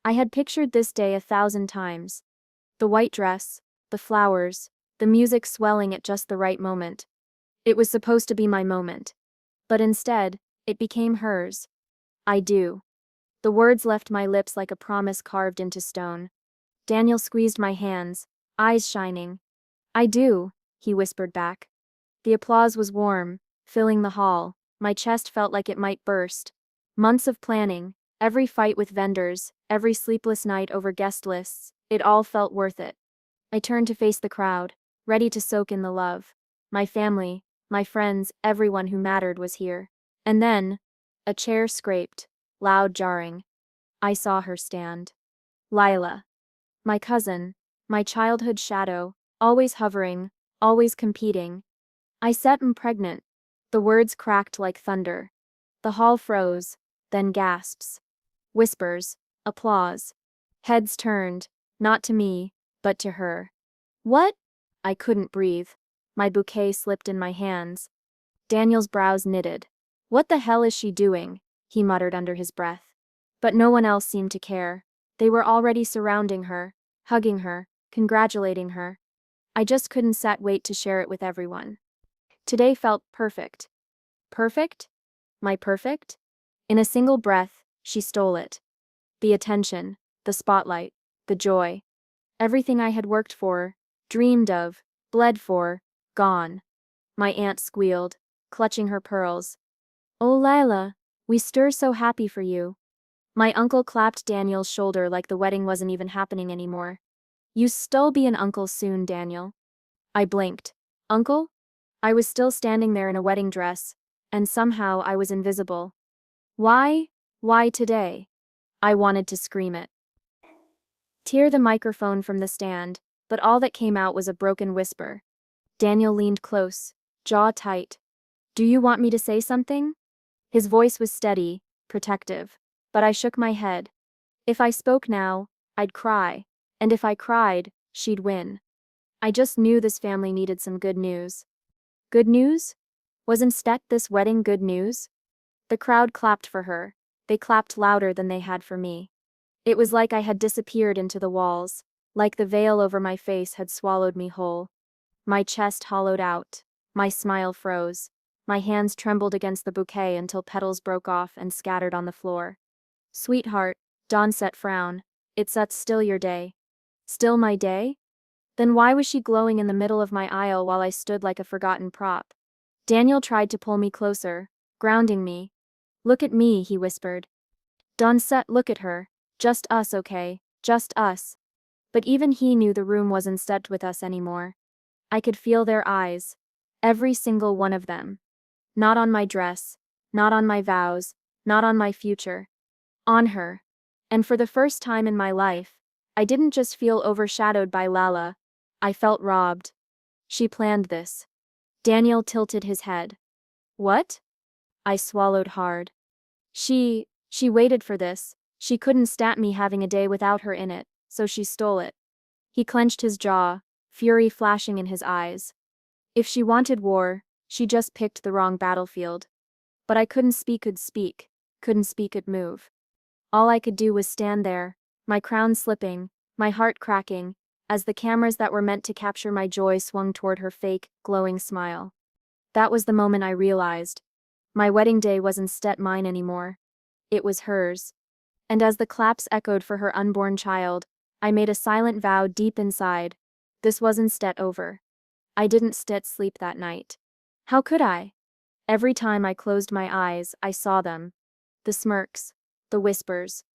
I had pictured this day 1,000 times. The white dress, the flowers, the music swelling at just the right moment. It was supposed to be my moment. But instead, it became hers. I do. The words left my lips like a promise carved into stone. Daniel squeezed my hands, eyes shining. I do, he whispered back. The applause was warm, filling the hall. My chest felt like it might burst. Months of planning, every fight with vendors, every sleepless night over guest lists, it all felt worth it. I turned to face the crowd, ready to soak in the love. My family, my friends, everyone who mattered was here. And then, a chair scraped, loud jarring. I saw her stand. Lila. My cousin, my childhood shadow, always hovering, always competing. I said I'm pregnant. The words cracked like thunder. The hall froze, then gasps. Whispers, applause. Heads turned, not to me, but to her. What? I couldn't breathe. My bouquet slipped in my hands. Daniel's brows knitted. What the hell is she doing? He muttered under his breath. But no one else seemed to care. They were already surrounding her, hugging her, congratulating her. I just couldn't wait to share it with everyone. Today felt perfect. Perfect? My perfect? In a single breath, she stole it. The attention, the spotlight, the joy. Everything I had worked for, dreamed of, bled for, gone. My aunt squealed, clutching her pearls. Oh Lila, we stir so happy for you. My uncle clapped Daniel's shoulder like the wedding wasn't even happening anymore. You still be an uncle soon, Daniel. I blinked. Uncle? I was still standing there in a wedding dress, and somehow I was invisible. Why? Why today? I wanted to scream it. Tear the microphone from the stand, but all that came out was a broken whisper. Daniel leaned close, jaw tight. Do you want me to say something? His voice was steady, protective, but I shook my head. If I spoke now, I'd cry, and if I cried, she'd win. I just knew this family needed some good news. Good news? Was instead this wedding good news? The crowd clapped for her. They clapped louder than they had for me. It was like I had disappeared into the walls, like the veil over my face had swallowed me whole. My chest hollowed out. My smile froze. My hands trembled against the bouquet until petals broke off and scattered on the floor. Sweetheart, Dawn set frown. It's still your day. Still my day? Then why was she glowing in the middle of my aisle while I stood like a forgotten prop? Daniel tried to pull me closer, grounding me. Look at me, he whispered. Dawn set, look at her. Just us, okay? Just us. But even he knew the room wasn't set with us anymore. I could feel their eyes. Every single one of them. Not on my dress, not on my vows, not on my future. On her. And for the first time in my life, I didn't just feel overshadowed by Lala. I felt robbed. She planned this. Daniel tilted his head. What? I swallowed hard. She waited for this. She couldn't stand me having a day without her in it, so she stole it. He clenched his jaw, fury flashing in his eyes. If she wanted war, she just picked the wrong battlefield. But I couldn't speak, could move. All I could do was stand there, my crown slipping, my heart cracking, as the cameras that were meant to capture my joy swung toward her fake, glowing smile. That was the moment I realized. My wedding day wasn't mine anymore. It was hers. And as the claps echoed for her unborn child, I made a silent vow deep inside. This wasn't over. I didn't sleep that night. How could I? Every time I closed my eyes, I saw them. The smirks, the whispers,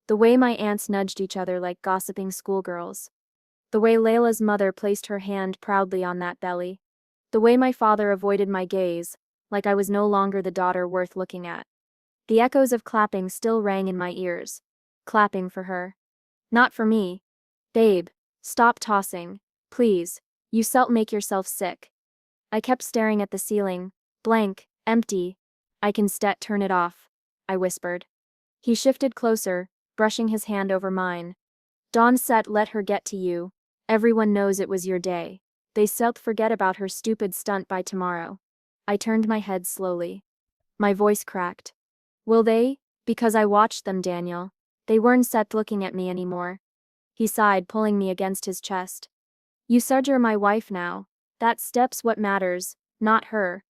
the way my aunts nudged each other like gossiping schoolgirls. The way Layla's mother placed her hand proudly on that belly. The way my father avoided my gaze, like I was no longer the daughter worth looking at. The echoes of clapping still rang in my ears. Clapping for her. Not for me. Babe, stop tossing, please. You make yourself sick. I kept staring at the ceiling, blank, empty. I can turn it off, I whispered. He shifted closer, brushing his hand over mine. Dawn said, let her get to you. Everyone knows it was your day. They forget about her stupid stunt by tomorrow. I turned my head slowly. My voice cracked. Will they? Because I watched them, Daniel. They weren't set looking at me anymore. He sighed, pulling me against his chest. You said you're my wife now. That step's what matters, not her.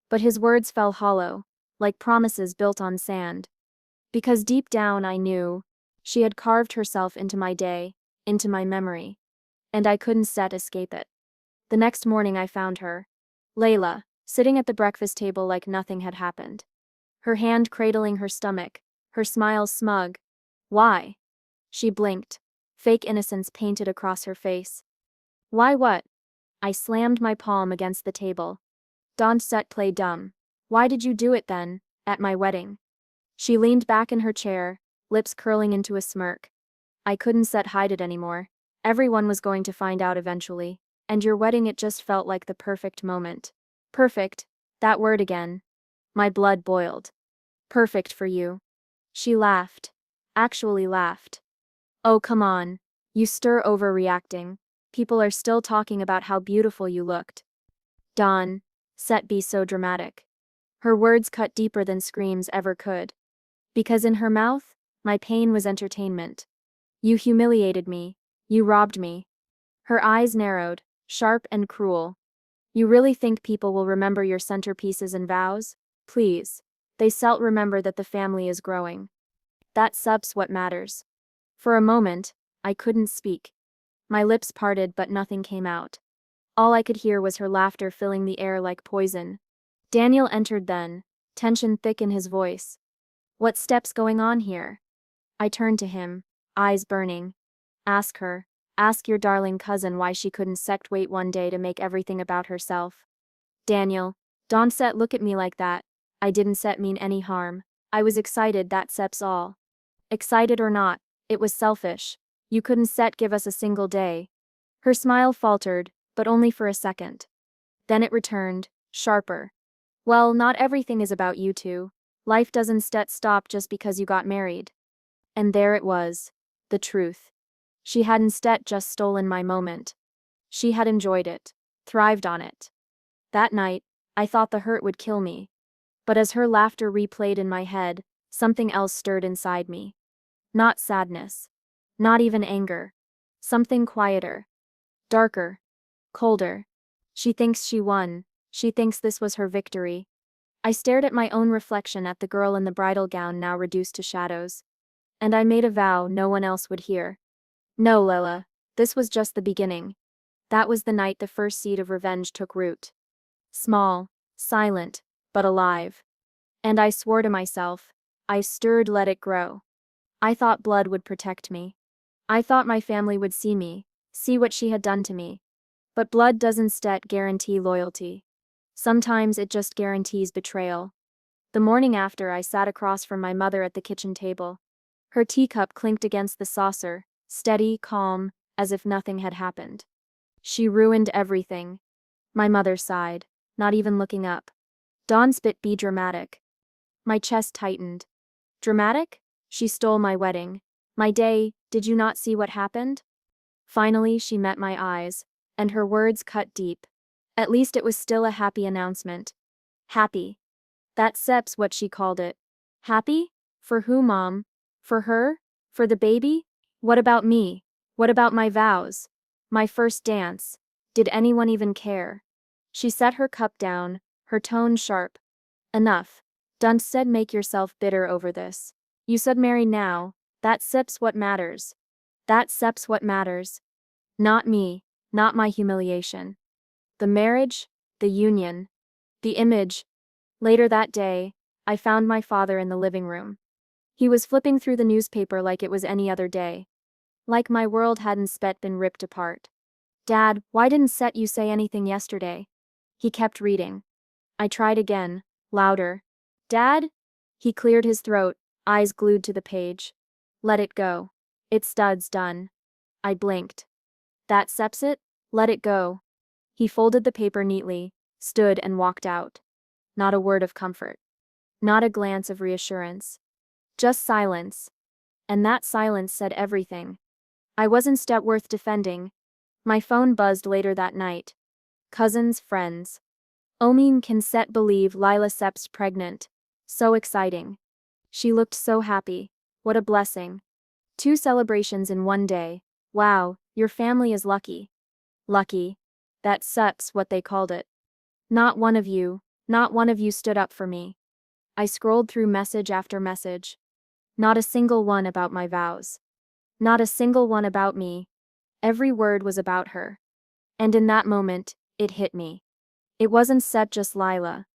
But his words fell hollow, like promises built on sand. Because deep down I knew she had carved herself into my day, into my memory. And I couldn't escape it. The next morning I found her, Layla, sitting at the breakfast table like nothing had happened. Her hand cradling her stomach, her smile smug. Why? She blinked, fake innocence painted across her face. Why what? I slammed my palm against the table. Don't play dumb. Why did you do it then, at my wedding? She leaned back in her chair, lips curling into a smirk. I couldn't hide it anymore. Everyone was going to find out eventually. And your wedding, it just felt like the perfect moment. Perfect, that word again. My blood boiled. Perfect for you. She laughed. Actually laughed. Oh, come on. You stir overreacting. People are still talking about how beautiful you looked. Dawn, be so dramatic. Her words cut deeper than screams ever could. Because in her mouth, my pain was entertainment. You humiliated me. You robbed me. Her eyes narrowed, sharp and cruel. You really think people will remember your centerpieces and vows? Please. They remember that the family is growing. That's what matters. For a moment, I couldn't speak. My lips parted but nothing came out. All I could hear was her laughter filling the air like poison. Daniel entered then, tension thick in his voice. What steps going on here? I turned to him, eyes burning. Ask her. Ask your darling cousin why she couldn't wait one day to make everything about herself. Daniel, don't look at me like that. I didn't mean any harm. I was excited, that's all. Excited or not, it was selfish. You couldn't give us a single day. Her smile faltered, but only for a second. Then it returned, sharper. Well, not everything is about you two. Life doesn't stop just because you got married. And there it was. The truth. She hadn't just stolen my moment. She had enjoyed it, thrived on it. That night, I thought the hurt would kill me. But as her laughter replayed in my head, something else stirred inside me. Not sadness. Not even anger. Something quieter. Darker. Colder. She thinks she won. She thinks this was her victory. I stared at my own reflection, at the girl in the bridal gown now reduced to shadows. And I made a vow no one else would hear. No, Layla. This was just the beginning. That was the night the first seed of revenge took root. Small, silent, but alive. And I swore to myself, I stirred, let it grow. I thought blood would protect me. I thought my family would see me, see what she had done to me. But blood doesn't guarantee loyalty. Sometimes it just guarantees betrayal. The morning after, I sat across from my mother at the kitchen table. Her teacup clinked against the saucer, steady, calm, as if nothing had happened. She ruined everything. My mother sighed, not even looking up. Dawn be dramatic. My chest tightened. Dramatic? She stole my wedding. My day, did you not see what happened? Finally, she met my eyes, and her words cut deep. At least it was still a happy announcement. Happy. That's what she called it. Happy? For who, Mom? For her? For the baby? What about me? What about my vows? My first dance? Did anyone even care? She set her cup down, her tone sharp. Enough. Don't make yourself bitter over this. You said marry now. That's what matters. That's what matters. Not me, not my humiliation. The marriage, the union, the image. Later that day, I found my father in the living room. He was flipping through the newspaper like it was any other day. Like my world hadn't been ripped apart. Dad, why didn't you say anything yesterday? He kept reading. I tried again, louder. Dad? He cleared his throat, eyes glued to the page. Let it go. It's done. I blinked. That it? Let it go. He folded the paper neatly, stood and walked out. Not a word of comfort. Not a glance of reassurance. Just silence. And that silence said everything. I wasn't worth defending. My phone buzzed later that night. Cousins, friends. Omin can believe Lila pregnant. So exciting. She looked so happy. What a blessing. 2 celebrations in one day. Wow, your family is lucky. Lucky. That's what they called it. Not one of you, not one of you stood up for me. I scrolled through message after message. Not a single one about my vows. Not a single one about me. Every word was about her. And in that moment, it hit me. It wasn't set just Lila.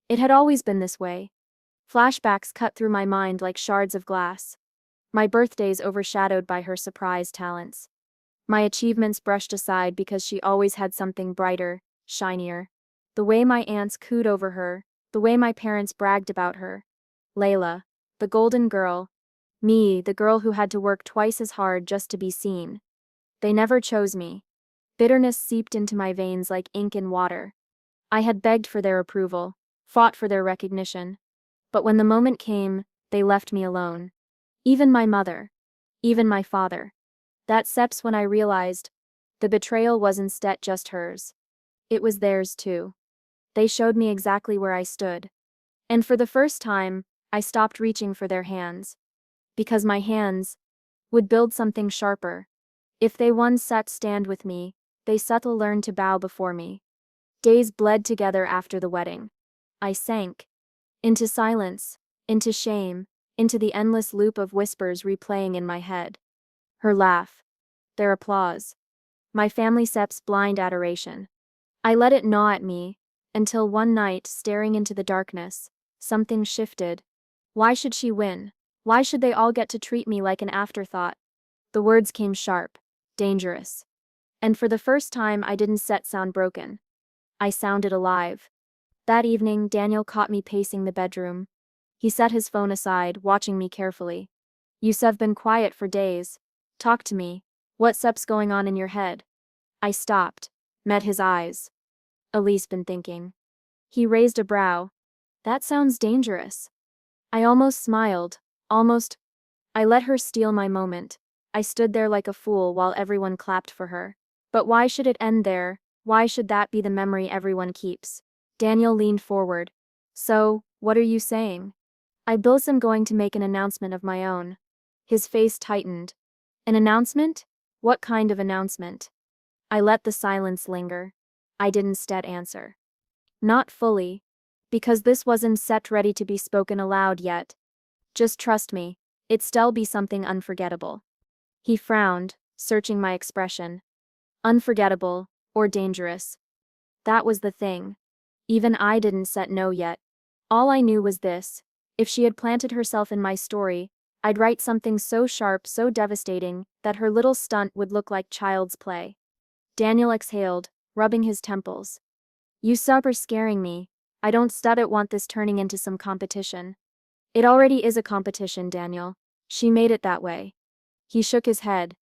It had always been this way. Flashbacks cut through my mind like shards of glass. My birthdays overshadowed by her surprise talents. My achievements brushed aside because she always had something brighter, shinier. The way my aunts cooed over her, the way my parents bragged about her. Layla, the golden girl. Me, the girl who had to work twice as hard just to be seen. They never chose me. Bitterness seeped into my veins like ink in water. I had begged for their approval, fought for their recognition. But when the moment came, they left me alone. Even my mother. Even my father. That steps when I realized the betrayal was instead just hers. It was theirs too. They showed me exactly where I stood. And for the first time, I stopped reaching for their hands. Because my hands would build something sharper. If they once sat stand with me, they subtle learned to bow before me. Days bled together after the wedding. I sank into silence, into shame, into the endless loop of whispers replaying in my head. Her laugh, their applause, my family sep's blind adoration. I let it gnaw at me, until one night, staring into the darkness, something shifted. Why should she win? Why should they all get to treat me like an afterthought? The words came sharp, dangerous. And for the first time I didn't sound broken. I sounded alive. That evening, Daniel caught me pacing the bedroom. He set his phone aside, watching me carefully. You've been quiet for days. Talk to me. What's going on in your head? I stopped, met his eyes. Elise been thinking. He raised a brow. That sounds dangerous. I almost smiled, almost. I let her steal my moment. I stood there like a fool while everyone clapped for her. But why should it end there? Why should that be the memory everyone keeps? Daniel leaned forward. So, what are you saying? I am going to make an announcement of my own. His face tightened. An announcement? What kind of announcement? I let the silence linger. I didn't answer. Not fully. Because this wasn't set ready to be spoken aloud yet. Just trust me, it'd still be something unforgettable. He frowned, searching my expression. Unforgettable, or dangerous. That was the thing. Even I didn't know yet. All I knew was this. If she had planted herself in my story, I'd write something so sharp, so devastating, that her little stunt would look like child's play. Daniel exhaled, rubbing his temples. You are scaring me. I don't want this turning into some competition. It already is a competition, Daniel. She made it that way. He shook his head.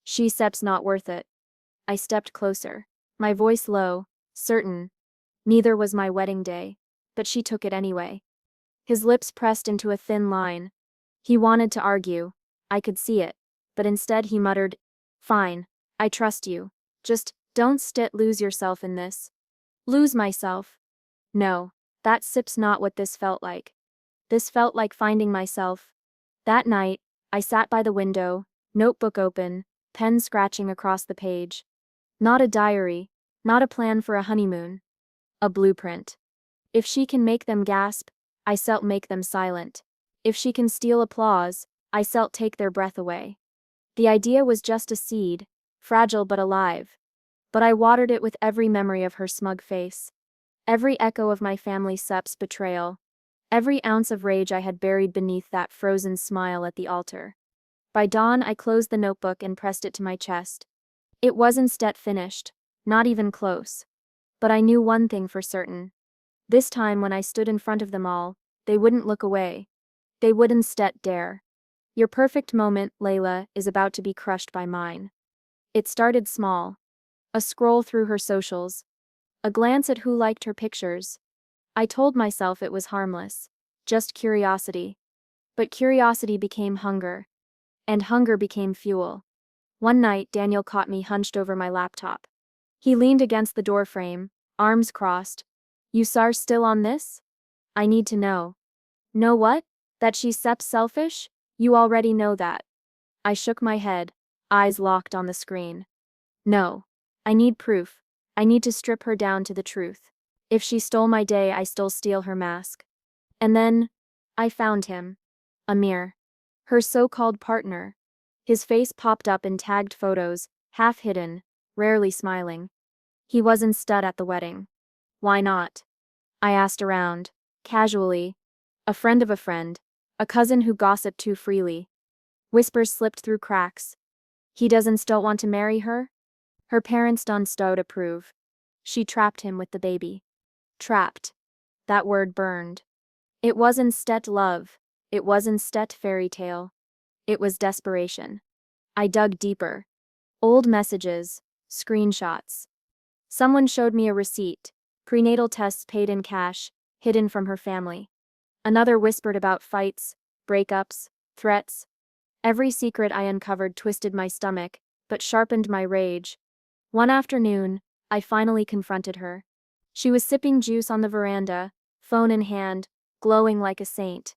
She's not worth it. I stepped closer, my voice low, certain. Neither was my wedding day, but she took it anyway. His lips pressed into a thin line. He wanted to argue. I could see it, but instead he muttered, Fine, I trust you. Just don't lose yourself in this. Lose myself. No, that's not what this felt like. This felt like finding myself. That night, I sat by the window, notebook open, pen scratching across the page. Not a diary, not a plan for a honeymoon. A blueprint. If she can make them gasp, I make them silent. If she can steal applause, I take their breath away. The idea was just a seed, fragile but alive. But I watered it with every memory of her smug face. Every echo of my family sep's betrayal. Every ounce of rage I had buried beneath that frozen smile at the altar. By dawn I closed the notebook and pressed it to my chest. It wasn't finished, not even close. But I knew one thing for certain. This time when I stood in front of them all, they wouldn't look away. They wouldn't dare. Your perfect moment, Layla, is about to be crushed by mine. It started small. A scroll through her socials. A glance at who liked her pictures. I told myself it was harmless. Just curiosity. But curiosity became hunger. And hunger became fuel. One night, Daniel caught me hunched over my laptop. He leaned against the doorframe, arms crossed. You are still on this? I need to know. Know what? That she's selfish? You already know that. I shook my head, eyes locked on the screen. No. I need proof. I need to strip her down to the truth. If she stole my day, I still steal her mask. And then, I found him. Amir. Her so-called partner. His face popped up in tagged photos, half hidden, rarely smiling. He wasn't stud at the wedding. Why not? I asked around, casually. A friend of a friend. A cousin who gossiped too freely. Whispers slipped through cracks. He doesn't still want to marry her? Her parents don't still approve. She trapped him with the baby. Trapped. That word burned. It wasn't stet love. It wasn't stet fairy tale. It was desperation. I dug deeper. Old messages. Screenshots. Someone showed me a receipt. Prenatal tests paid in cash, hidden from her family. Another whispered about fights, breakups, threats. Every secret I uncovered twisted my stomach, but sharpened my rage. One afternoon, I finally confronted her. She was sipping juice on the veranda, phone in hand, glowing like a saint.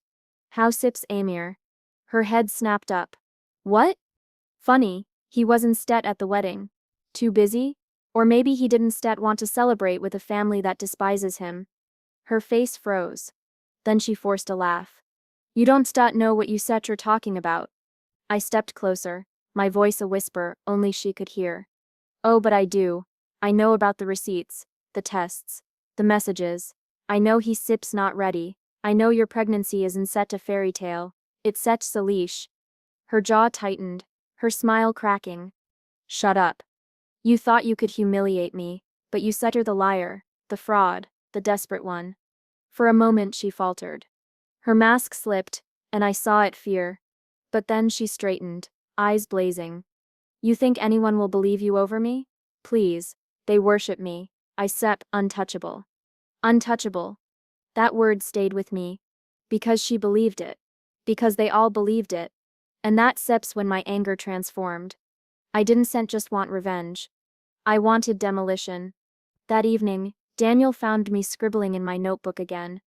How sips Amir? Her head snapped up. What? Funny, he wasn't stet at the wedding. Too busy? Or maybe he didn't stet want to celebrate with a family that despises him. Her face froze. Then she forced a laugh. You don't stet know what you set you're talking about. I stepped closer, my voice a whisper only she could hear. Oh, but I do. I know about the receipts, the tests, the messages. I know he sips not ready. I know your pregnancy isn't set to fairy tale. It's set to leash. Her jaw tightened, her smile cracking. Shut up. You thought you could humiliate me, but you said you're the liar, the fraud, the desperate one. For a moment she faltered. Her mask slipped, and I saw it fear. But then she straightened, eyes blazing. You think anyone will believe you over me? Please, they worship me. I sep untouchable. Untouchable. That word stayed with me. Because she believed it. Because they all believed it. And that seps when my anger transformed. I didn't just want revenge. I wanted demolition. That evening, Daniel found me scribbling in my notebook again.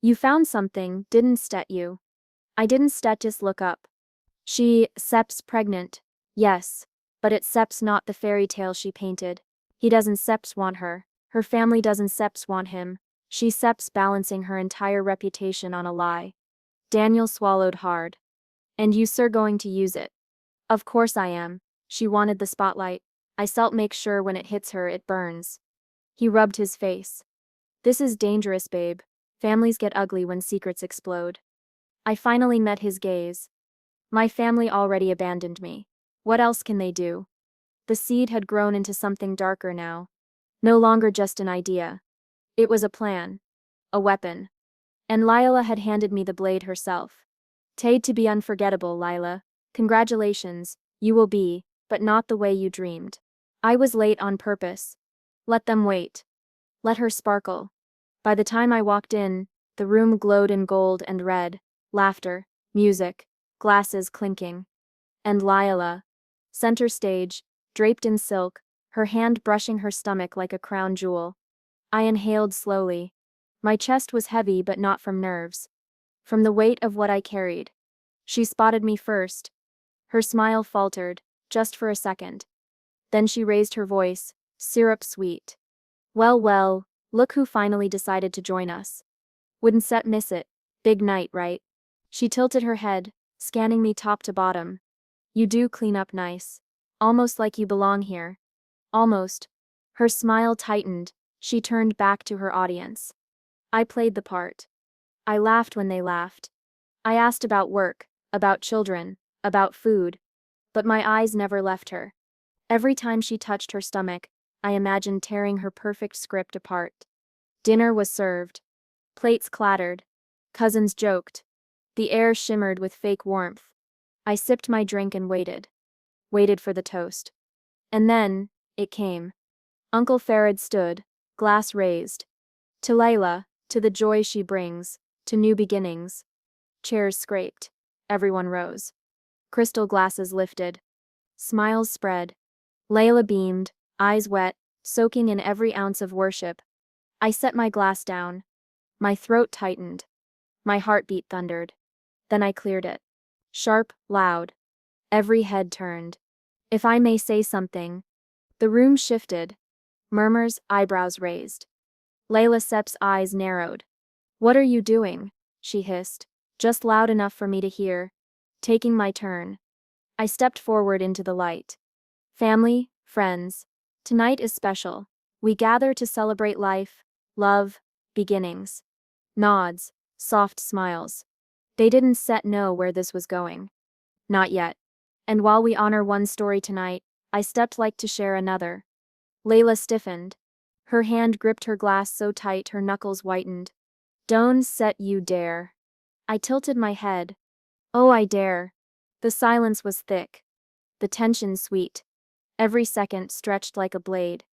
You found something, didn't stet you? I didn't stet just look up. Sep's pregnant. Yes. But it's Sep's not the fairy tale she painted. He doesn't Sep's want her. Her family doesn't Sep's want him. She Sep's balancing her entire reputation on a lie. Daniel swallowed hard. And you sir going to use it? Of course I am. She wanted the spotlight. I salt make sure when it hits her it burns. He rubbed his face. This is dangerous, babe. Families get ugly when secrets explode. I finally met his gaze. My family already abandoned me. What else can they do? The seed had grown into something darker now. No longer just an idea. It was a plan. A weapon. And Lila had handed me the blade herself. Tade to be unforgettable, Lila. Congratulations, you will be, but not the way you dreamed. I was late on purpose. Let them wait. Let her sparkle. By the time I walked in, the room glowed in gold and red, laughter, music, glasses clinking. And Lila, center stage, draped in silk, her hand brushing her stomach like a crown jewel. I inhaled slowly. My chest was heavy but not from nerves. From the weight of what I carried. She spotted me first. Her smile faltered, just for a second. Then she raised her voice, syrup sweet. Well, well, look who finally decided to join us. Wouldn't Set miss it? Big night, right? She tilted her head, scanning me top to bottom. You do clean up nice. Almost like you belong here. Almost. Her smile tightened, she turned back to her audience. I played the part. I laughed when they laughed. I asked about work, about children, about food. But my eyes never left her. Every time she touched her stomach, I imagined tearing her perfect script apart. Dinner was served. Plates clattered. Cousins joked. The air shimmered with fake warmth. I sipped my drink and waited. Waited for the toast. And then, it came. Uncle Farid stood, glass raised. To Layla, to the joy she brings, to new beginnings. Chairs scraped. Everyone rose. Crystal glasses lifted. Smiles spread. Layla beamed, eyes wet, soaking in every ounce of worship. I set my glass down. My throat tightened. My heartbeat thundered. Then I cleared it. Sharp, loud. Every head turned. If I may say something. The room shifted. Murmurs, eyebrows raised. Layla Sepp's eyes narrowed. What are you doing? She hissed, just loud enough for me to hear. Taking my turn. I stepped forward into the light. Family, friends. Tonight is special. We gather to celebrate life, love, beginnings. Nods, soft smiles. They didn't know where this was going. Not yet. And while we honor one story tonight, I stepped like to share another. Layla stiffened. Her hand gripped her glass so tight her knuckles whitened. Don't set you dare. I tilted my head. Oh, I dare. The silence was thick. The tension sweet. Every second stretched like a blade.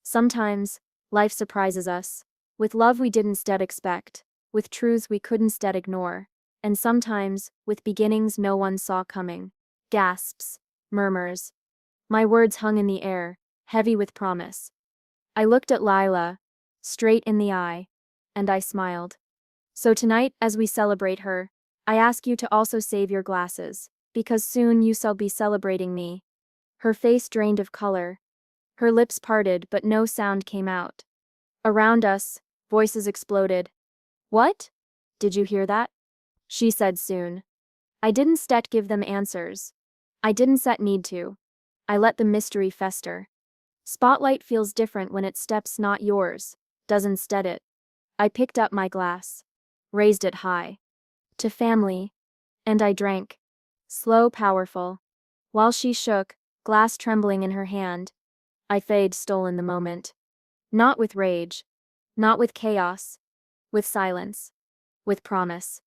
Sometimes, life surprises us. With love we didn't expect. With truths we couldn't ignore. And sometimes, with beginnings no one saw coming. Gasps. Murmurs. My words hung in the air, heavy with promise. I looked at Lila, straight in the eye, and I smiled. So tonight, as we celebrate her, I ask you to also save your glasses, because soon you shall be celebrating me. Her face drained of color. Her lips parted, but no sound came out. Around us, voices exploded. What? Did you hear that? She said soon. I didn't give them answers. I didn't need to. I let the mystery fester. Spotlight feels different when it steps not yours, doesn't it. I picked up my glass. Raised it high. To family. And I drank. Slow, powerful. While she shook, glass trembling in her hand, I stole in the moment. Not with rage. Not with chaos. With silence. With promise.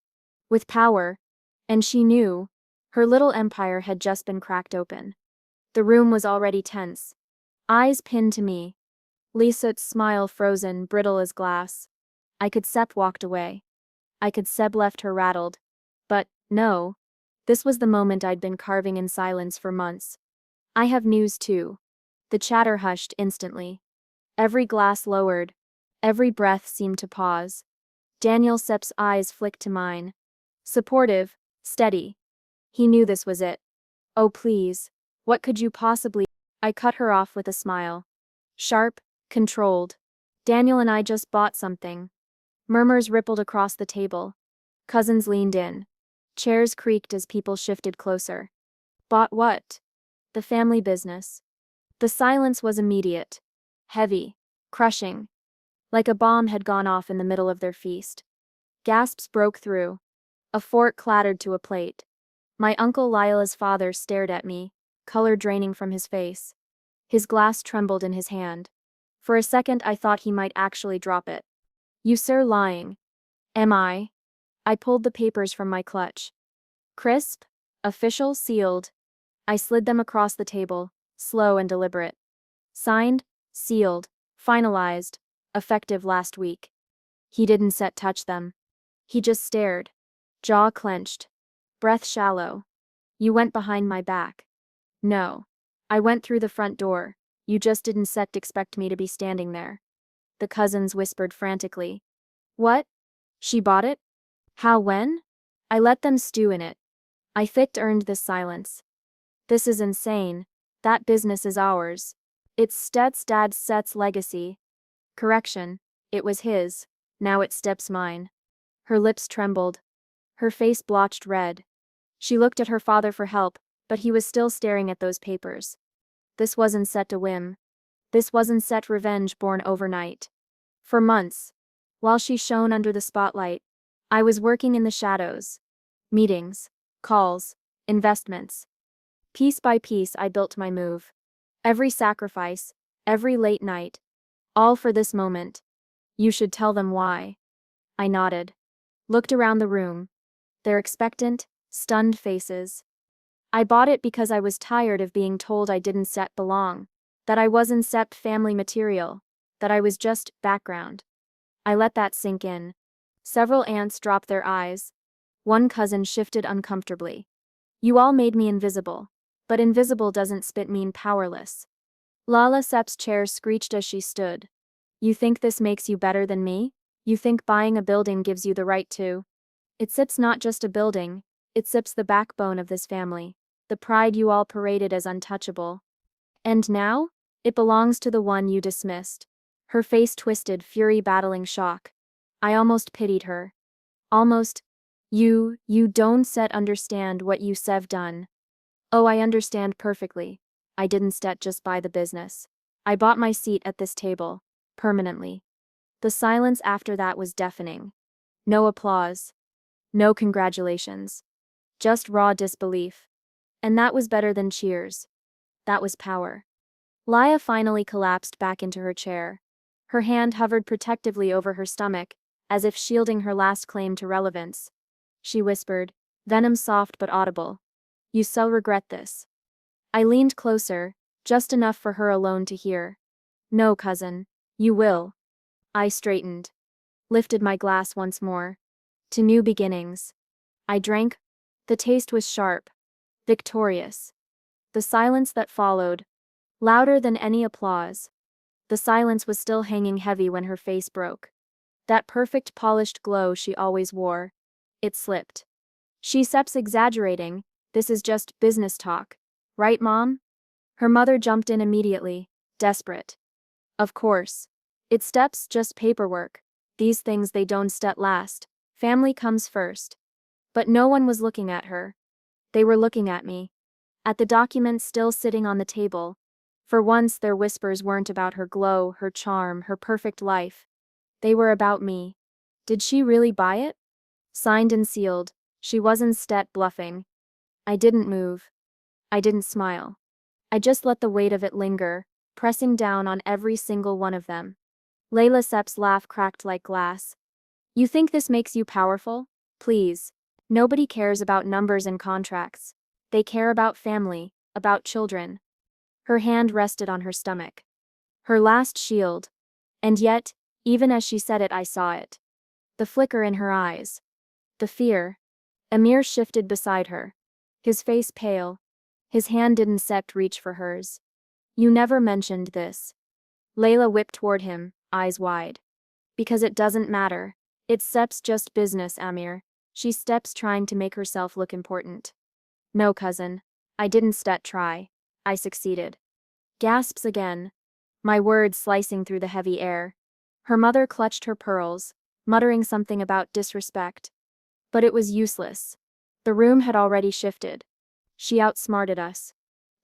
With power. And she knew. Her little empire had just been cracked open. The room was already tense. Eyes pinned to me. Lisa's smile frozen, brittle as glass. I could walked away. I could left her rattled. But, no. This was the moment I'd been carving in silence for months. I have news too. The chatter hushed instantly. Every glass lowered. Every breath seemed to pause. Daniel Sepp's eyes flicked to mine. Supportive, steady. He knew this was it. Oh please. What could you possibly— I cut her off with a smile. Sharp, controlled. Daniel and I just bought something. Murmurs rippled across the table. Cousins leaned in. Chairs creaked as people shifted closer. Bought what? The family business. The silence was immediate. Heavy. Crushing. Like a bomb had gone off in the middle of their feast. Gasps broke through. A fork clattered to a plate. My uncle Lila's father stared at me, color draining from his face. His glass trembled in his hand. For a second I thought he might actually drop it. You sir lying. Am I? I pulled the papers from my clutch. Crisp, official, sealed. I slid them across the table, slow and deliberate. Signed, sealed, finalized, effective last week. He didn't touch them. He just stared. Jaw clenched. Breath shallow. You went behind my back. No. I went through the front door. You just didn't expect me to be standing there. The cousins whispered frantically. What? She bought it? How, when? I let them stew in it. I earned this silence. This is insane. That business is ours. It's Stet's dad's legacy. Correction. It was his. Now it's mine. Her lips trembled. Her face blotched red. She looked at her father for help, but he was still staring at those papers. This wasn't a whim. This wasn't revenge born overnight. For months, while she shone under the spotlight, I was working in the shadows. Meetings, calls, investments. Piece by piece I built my move. Every sacrifice, every late night. All for this moment. You should tell them why. I nodded. Looked around the room. Their expectant, stunned faces. I bought it because I was tired of being told I didn't belong. That I wasn't family material. That I was just background. I let that sink in. Several aunts dropped their eyes. One cousin shifted uncomfortably. You all made me invisible. But invisible doesn't mean powerless. Lala Sepp's chair screeched as she stood. You think this makes you better than me? You think buying a building gives you the right to? It sips not just a building, it sips the backbone of this family. the pride you all paraded as untouchable. And now? It belongs to the one you dismissed. Her face twisted, fury battling shock. I almost pitied her. Almost. You don't set understand what you sev done. Oh, I understand perfectly. I didn't stet just buy the business. I bought my seat at this table. Permanently. The silence after that was deafening. No applause. No congratulations. Just raw disbelief. And that was better than cheers. That was power. Laya finally collapsed back into her chair. Her hand hovered protectively over her stomach, as if shielding her last claim to relevance. She whispered, venom soft but audible. You so regret this. I leaned closer, just enough for her alone to hear. No, cousin. You will. I straightened. Lifted my glass once more. To new beginnings. I drank. The taste was sharp. Victorious. The silence that followed. Louder than any applause. The silence was still hanging heavy when her face broke. That perfect polished glow she always wore. It slipped. She seps exaggerating. This is just business talk. Right, Mom? Her mother jumped in immediately, desperate. Of course. It steps just paperwork. These things they don't stet last. Family comes first. But no one was looking at her. They were looking at me. At the documents still sitting on the table. For once their whispers weren't about her glow, her charm, her perfect life. They were about me. Did she really buy it? Signed and sealed. She wasn't stet bluffing. I didn't move. I didn't smile. I just let the weight of it linger, pressing down on every single one of them. Layla Sepp's laugh cracked like glass. You think this makes you powerful? Please. Nobody cares about numbers and contracts. They care about family, about children. Her hand rested on her stomach. Her last shield. And yet, even as she said it, I saw it. The flicker in her eyes. The fear. Amir shifted beside her. His face pale. His hand didn't reach for hers. You never mentioned this. Layla whipped toward him, eyes wide. Because it doesn't matter. It's Sep's just business, Amir. She steps trying to make herself look important. No, cousin. I didn't try. I succeeded. Gasps again. My words slicing through the heavy air. Her mother clutched her pearls, muttering something about disrespect. But it was useless. The room had already shifted. She outsmarted us.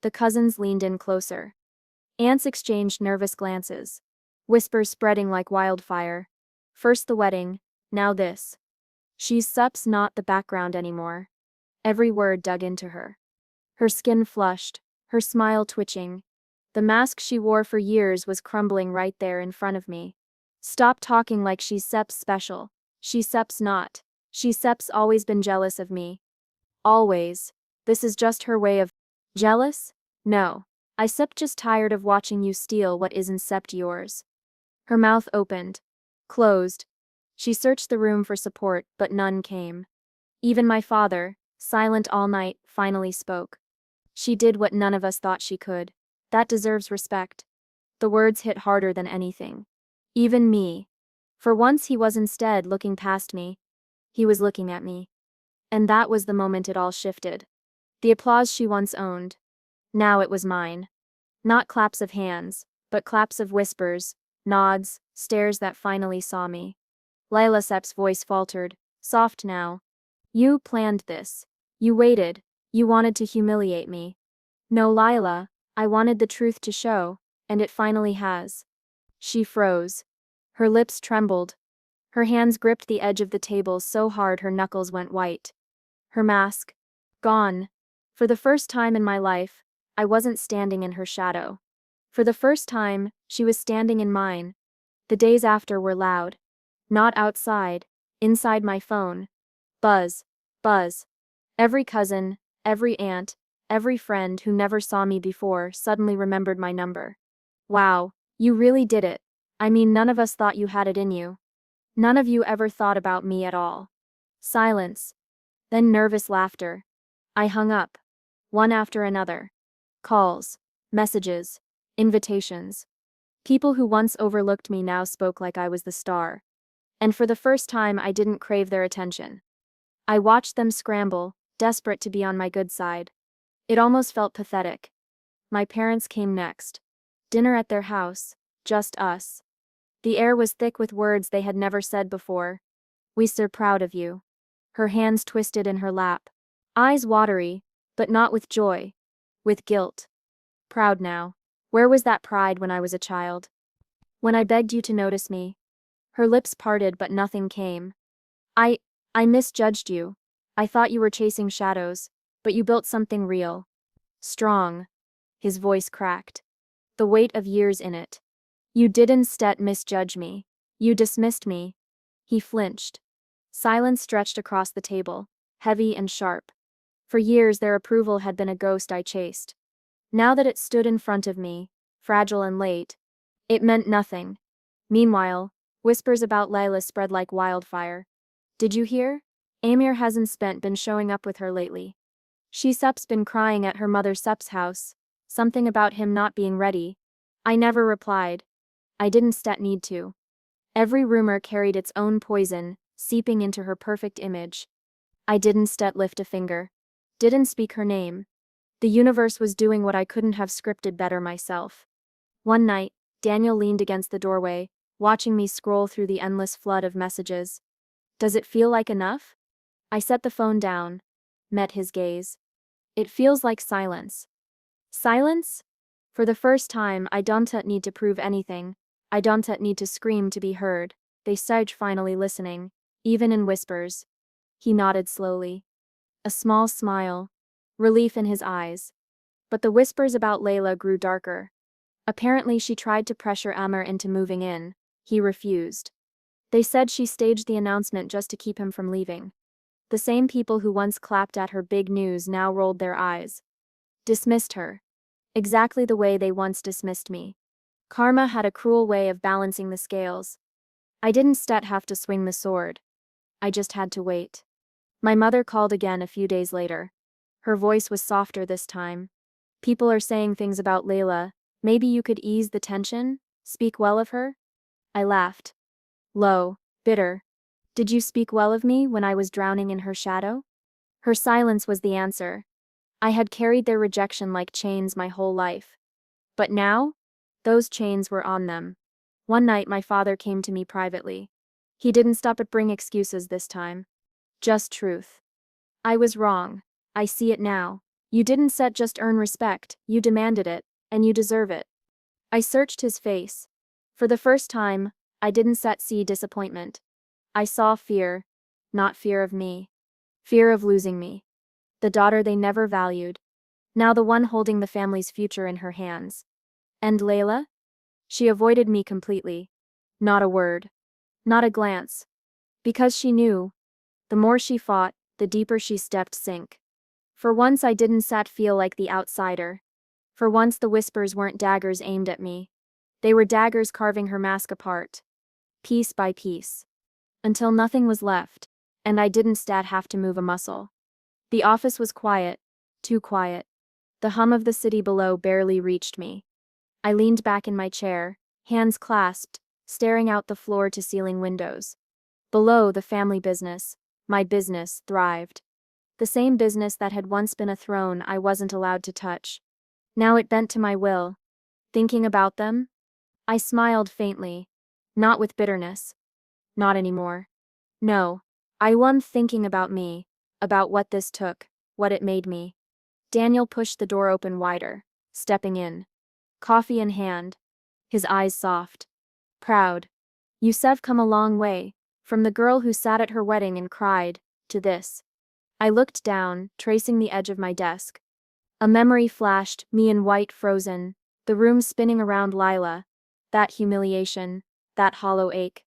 The cousins leaned in closer. Aunts exchanged nervous glances. Whispers spreading like wildfire. First the wedding, now this. She's Sup's not the background anymore. Every word dug into her. Her skin flushed, her smile twitching. The mask she wore for years was crumbling right there in front of me. Stop talking like she's Sep's special. She's Sep's not. Sep's always been jealous of me. Always. This is just her way of... Jealous? No. I Sep just tired of watching you steal what isn't Sept yours. Her mouth opened. Closed. She searched the room for support, but none came. Even my father, silent all night, finally spoke. She did what none of us thought she could. That deserves respect. The words hit harder than anything. Even me. For once he was instead looking past me. He was looking at me. And that was the moment it all shifted. The applause she once owned. Now it was mine. Not claps of hands, but claps of whispers, nods, stares that finally saw me. Layla Sep's voice faltered, soft now. You planned this. You waited. You wanted to humiliate me. No, Lila, I wanted the truth to show, and it finally has. She froze. Her lips trembled. Her hands gripped the edge of the table so hard her knuckles went white. Her mask. Gone. For the first time in my life, I wasn't standing in her shadow. For the first time, she was standing in mine. The days after were loud. Not outside, inside my phone. Buzz. Buzz. Every cousin, every aunt, every friend who never saw me before suddenly remembered my number. Wow, you really did it. I mean, none of us thought you had it in you. None of you ever thought about me at all. Silence. Then nervous laughter. I hung up. One after another. Calls. Messages. Invitations. People who once overlooked me now spoke like I was the star. And for the first time I didn't crave their attention. I watched them scramble, desperate to be on my good side. It almost felt pathetic. My parents came next. Dinner at their house, just us. The air was thick with words they had never said before. "We're so proud of you." Her hands twisted in her lap. Eyes watery, but not with joy. With guilt. Proud now. Where was that pride when I was a child? When I begged you to notice me? Her lips parted but nothing came. I misjudged you. I thought you were chasing shadows, but you built something real. Strong. His voice cracked. The weight of years in it. You did instead misjudge me. You dismissed me. He flinched. Silence stretched across the table, heavy and sharp. For years their approval had been a ghost I chased. Now that it stood in front of me, fragile and late, it meant nothing. Meanwhile, whispers about Layla spread like wildfire. "Did you hear? Amir hasn't been showing up with her lately. She's been crying at her mother Sep's house. Something about him not being ready." I never replied. I didn't need to. Every rumor carried its own poison, seeping into her perfect image. I didn't lift a finger. Didn't speak her name. The universe was doing what I couldn't have scripted better myself. One night, Daniel leaned against the doorway, watching me scroll through the endless flood of messages. "Does it feel like enough?" I set the phone down. Met his gaze. "It feels like silence." Silence? For the first time, I don't need to prove anything. I don't need to scream to be heard. They said, finally listening, even in whispers. He nodded slowly. A small smile. Relief in his eyes. But the whispers about Layla grew darker. Apparently she tried to pressure Amr into moving in. He refused. They said she staged the announcement just to keep him from leaving. The same people who once clapped at her big news now rolled their eyes. Dismissed her. Exactly the way they once dismissed me. Karma had a cruel way of balancing the scales. I didn't have to swing the sword. I just had to wait. My mother called again a few days later. Her voice was softer this time. "People are saying things about Layla. Maybe you could ease the tension? Speak well of her?" I laughed. Low, bitter. "Did you speak well of me when I was drowning in her shadow?" Her silence was the answer. I had carried their rejection like chains my whole life. But now? Those chains were on them. One night my father came to me privately. He didn't bring excuses this time. Just truth. "I was wrong. I see it now. You didn't just earn respect, you demanded it, and you deserve it." I searched his face. For the first time, I didn't see disappointment. I saw fear. Not fear of me. Fear of losing me. The daughter they never valued. Now the one holding the family's future in her hands. And Layla? She avoided me completely. Not a word. Not a glance. Because she knew. The more she fought, the deeper she sink. For once I didn't feel like the outsider. For once the whispers weren't daggers aimed at me. They were daggers carving her mask apart. Piece by piece. Until nothing was left. And I didn't have to move a muscle. The office was quiet. Too quiet. The hum of the city below barely reached me. I leaned back in my chair, hands clasped, staring out the floor-to-ceiling windows. Below, the family business, my business, thrived. The same business that had once been a throne I wasn't allowed to touch. Now it bent to my will. Thinking about them? I smiled faintly. Not with bitterness. Not anymore. No. I was thinking about me, about what this took, what it made me. Daniel pushed the door open wider, stepping in. Coffee in hand. His eyes soft. Proud. "You've come a long way, from the girl who sat at her wedding and cried, to this." I looked down, tracing the edge of my desk. A memory flashed, me in white frozen, the room spinning around Lila. That humiliation, that hollow ache.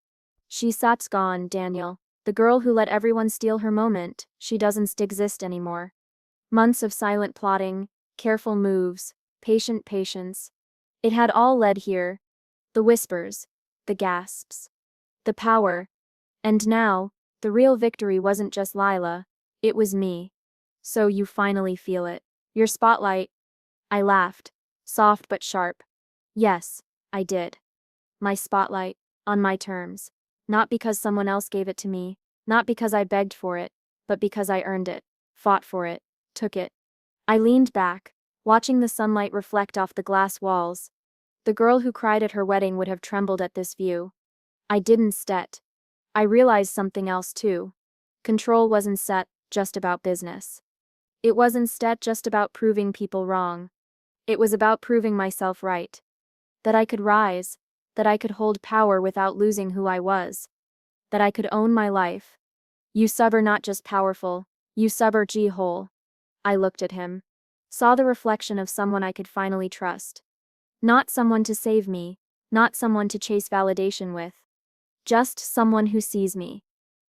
"She's gone, Daniel. The girl who let everyone steal her moment, she doesn't exist anymore." Months of silent plotting, careful moves, patient patience. It had all led here. The whispers, the gasps, the power. And now, the real victory wasn't just Lila, it was me. "So you finally feel it. Your spotlight." I laughed, soft but sharp. Yes, I did. My spotlight, on my terms. Not because someone else gave it to me, not because I begged for it, but because I earned it, fought for it, took it. I leaned back, watching the sunlight reflect off the glass walls. The girl who cried at her wedding would have trembled at this view. I didn't stet. I realized something else too. Control wasn't set, just about business. It was instead just about proving people wrong. It was about proving myself right. That I could rise, that I could hold power without losing who I was, that I could own my life. You sub are not just powerful, you sub are whole. I looked at him. Saw the reflection of someone I could finally trust. Not someone to save me, not someone to chase validation with. Just someone who sees me.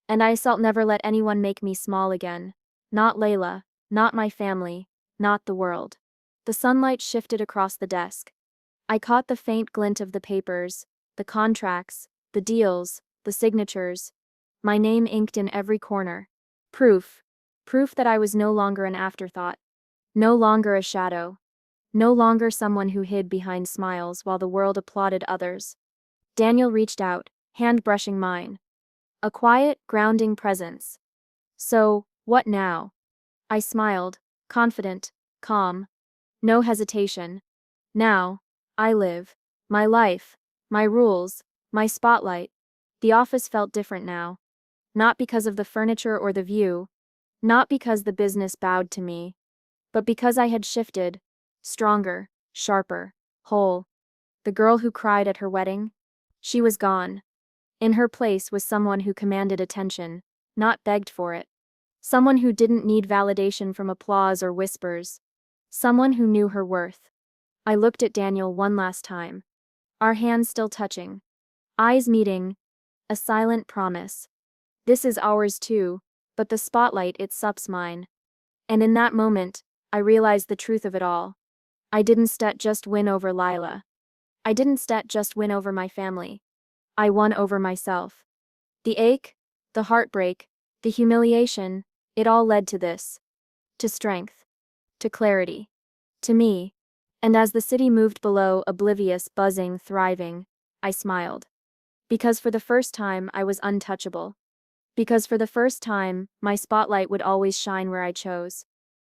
And I shall never let anyone make me small again. Not Layla, not my family, not the world. The sunlight shifted across the desk. I caught the faint glint of the papers, the contracts, the deals, the signatures. My name inked in every corner. Proof. Proof that I was no longer an afterthought. No longer a shadow. No longer someone who hid behind smiles while the world applauded others. Daniel reached out, hand brushing mine. A quiet, grounding presence. So, what now? I smiled, confident, calm. No hesitation. Now, I live. My life. My rules. My spotlight. The office felt different now. Not because of the furniture or the view. Not because the business bowed to me. But because I had shifted. Stronger, sharper, whole. The girl who cried at her wedding? She was gone. In her place was someone who commanded attention, not begged for it. Someone who didn't need validation from applause or whispers. Someone who knew her worth. I looked at Daniel one last time. Our hands still touching. Eyes meeting. A silent promise. This is ours too, but the spotlight it sups mine. And in that moment, I realized the truth of it all. I didn't just win over Lila. I didn't just win over my family. I won over myself. The ache, the heartbreak, the humiliation, it all led to this. To strength. To clarity. To me. And as the city moved below, oblivious, buzzing, thriving, I smiled. Because for the first time, I was untouchable. Because for the first time, my spotlight would always shine where I chose.